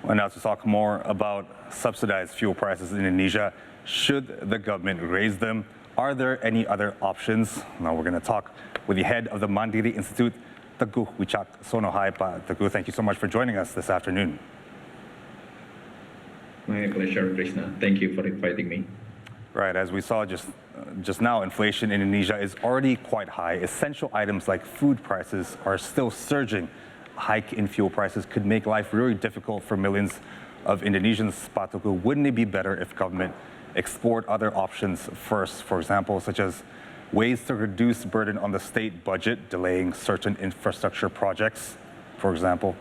And now to talk more about subsidized fuel prices in Indonesia, should the government raise them? Are there any other options? Now we're going to talk with the head of the Mandiri Institute, Teguh Wicaksono. Hi, Teguh. Thank you so much for joining us this afternoon. My pleasure, Krishna. Thank you for inviting me. Right, as we saw just now, inflation in Indonesia is already quite high. Essential items like food prices are still surging. A hike in fuel prices could make life really difficult for millions of Indonesians. Pak Teguh, wouldn't it be better if government explored other options first, for example, such as ways to reduce burden on the state budget, delaying certain infrastructure projects, for example?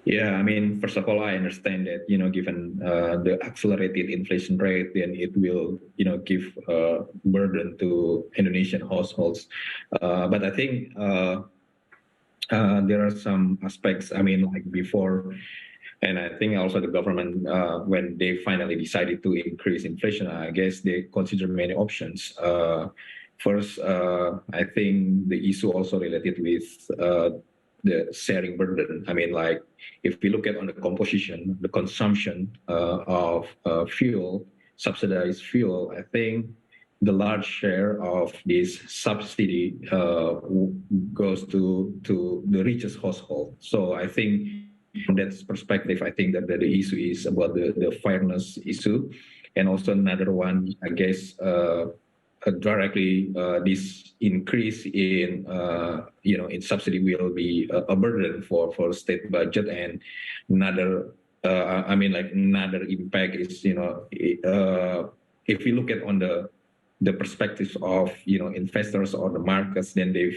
Yeah, I mean, first of all, I understand that, given the accelerated inflation rate, then it will, give burden to Indonesian households. But I think there are some aspects, like before, and I think also the government, when they finally decided to increase inflation, I guess they consider many options. First, I think the issue also related with the sharing burden. Like if we look at on the composition, the consumption of fuel, subsidized fuel, I think the large share of this subsidy goes to the richest household. So I think from that perspective, I think that the issue is about the fairness issue. And also another one, I guess, directly this increase in in subsidy will be a burden for state budget. And another another impact is if you look at on the perspective of investors or the markets, then they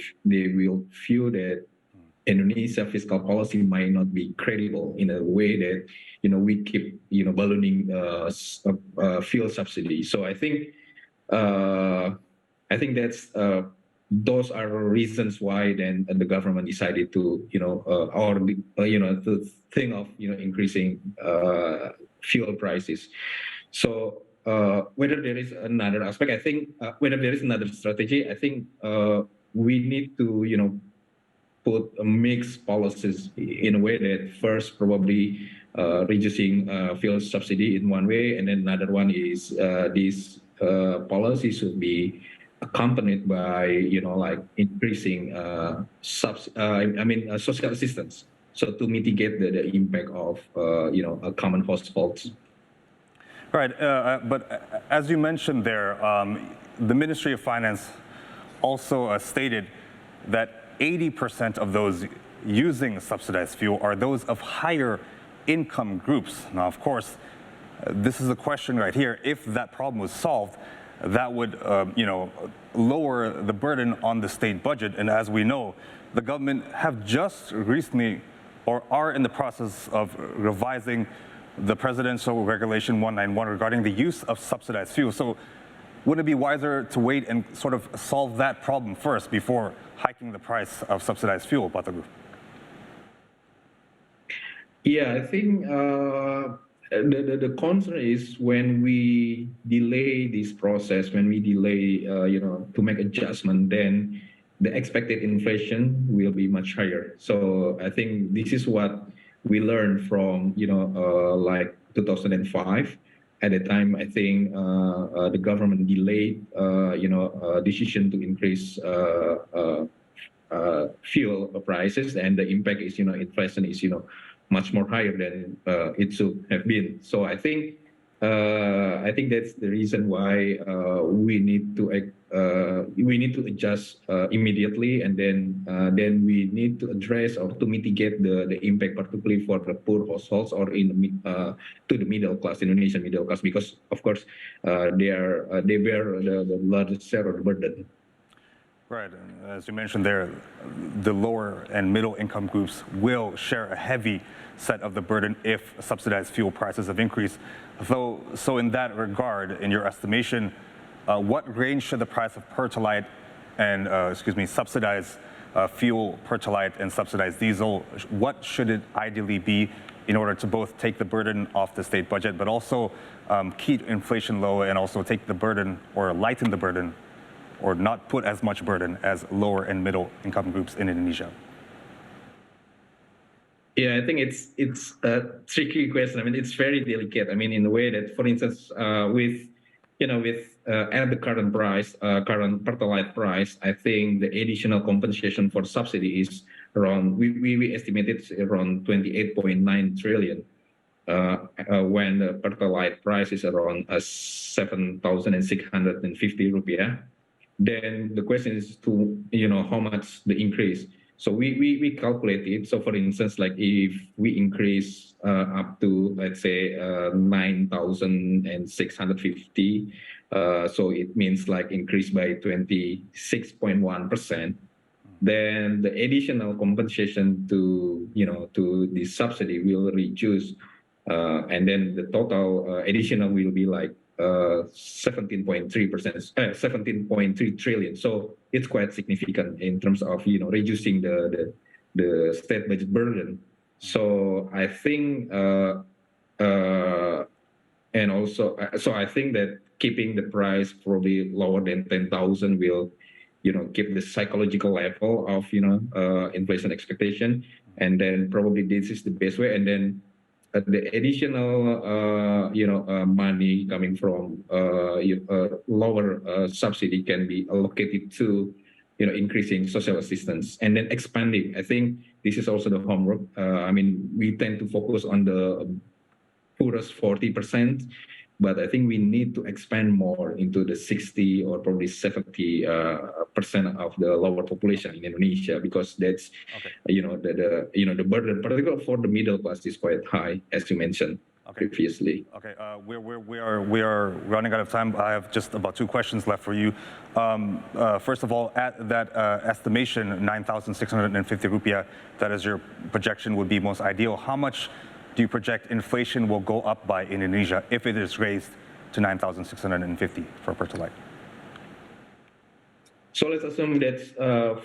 will feel that Indonesia fiscal policy might not be credible in a way that we keep ballooning fuel subsidy. So I think that's those are reasons why then the government decided to to think of increasing fuel prices. So whether there is another aspect, I think whether there is another strategy, I think we need to put a mixed policies in a way that first probably reducing fuel subsidy in one way, and then another one is this policy should be accompanied by like increasing social assistance, so to mitigate the impact of common households. Right, but as you mentioned there, the Ministry of Finance also stated that 80% of those using subsidized fuel are those of higher income groups. Now, of course, this is a question right here. If that problem was solved, that would, lower the burden on the state budget. And as we know, the government have just recently, or are in the process of revising the Presidential Regulation 191 regarding the use of subsidized fuel. So wouldn't it be wiser to wait and sort of solve that problem first before hiking the price of subsidized fuel, Pak Teguh? Yeah, I think the concern is when we delay this process, when we delay, to make adjustment, then the expected inflation will be much higher. So I think this is what we learned from, like 2005. At the time, I think the government delayed, decision to increase fuel prices, and the impact is, inflation is, much more higher than it should have been. So I think that's the reason why we need to adjust immediately, and then we need to address or to mitigate the impact, particularly for the poor households or to the middle class, Indonesian middle class, because of course they bear the largest share of the burden. Right, and as you mentioned there, the lower and middle income groups will share a heavy set of the burden if subsidized fuel prices have increased. So in that regard, in your estimation, what range should the price of pertalite and, subsidized fuel, pertalite and subsidized diesel, what should it ideally be in order to both take the burden off the state budget, but also keep inflation low and also take the burden or lighten the burden or not put as much burden as lower and middle income groups in Indonesia? Yeah, I think it's a tricky question. I mean, it's very delicate. I mean, in the way that, for instance, with at the current price, current pertalite price, I think the additional compensation for subsidy is around we estimate it's around 28.9 trillion. When the pertalite price is around 7,650 rupiah, then the question is to how much the increase. So we calculate it. So for instance, like if we increase up to, let's say, 9,650, so it means like increase by 26.1%. Then the additional compensation to the subsidy will reduce, and then the total additional will be like 17.3%, 17.3 trillion. So it's quite significant in terms of reducing the state budget burden. So I think, and also, so I think that keeping the price probably lower than 10,000 will keep the psychological level of inflation expectation, and then probably this is the best way. And then the additional money coming from lower subsidy can be allocated to increasing social assistance and then expanding. I think this is also the homework. I mean, we tend to focus on the poorest 40%. But I think we need to expand more into the 60 or probably 70% of the lower population in Indonesia, because that's the burden, particularly for the middle class, is quite high, as you mentioned previously. Okay, we are running out of time. I have just about 2 questions left for you. First of all, at that estimation, 9,650 rupiah, that is your projection, would be most ideal. How much do you project inflation will go up by in Indonesia if it is raised to 9,650 for pertalite? So let's assume that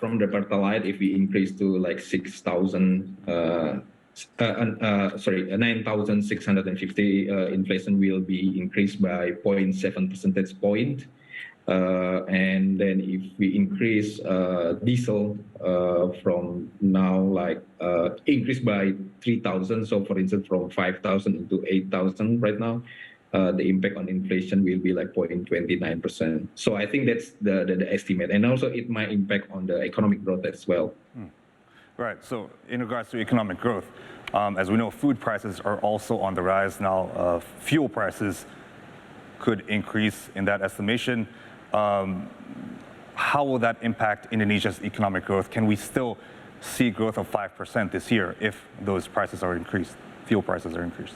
from the pertalite, if we increase to like 9,650, inflation will be increased by 0.7 percentage point. And then if we increase diesel from now, like increase by 3,000, so for instance from 5,000 into 8,000 right now, the impact on inflation will be like 0.29%. So I think that's the estimate, and also it might impact on the economic growth as well. Right. So in regards to economic growth, as we know, food prices are also on the rise now. Fuel prices could increase in that estimation. How will that impact Indonesia's economic growth? Can we still see growth of 5% this year if those prices are increased, fuel prices are increased?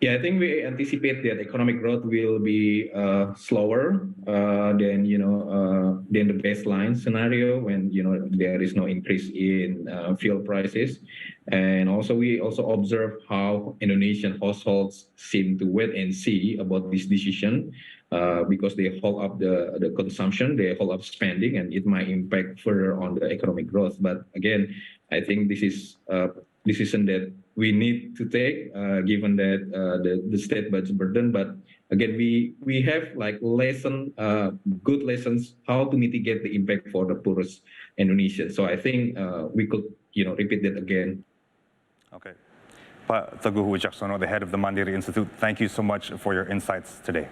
Yeah, I think we anticipate that economic growth will be slower than the baseline scenario when there is no increase in fuel prices, and also we also observe how Indonesian households seem to wait and see about this decision because they hold up the consumption, they hold up spending, and it might impact further on the economic growth. But again, I think this is a decision that we need to take given that the state budget burden. But again, we have like good lessons how to mitigate the impact for the poorest Indonesians. So I think we could repeat that again. Okay. Pak Teguh Wicaksono, the head of the Mandiri Institute, thank you so much for your insights today.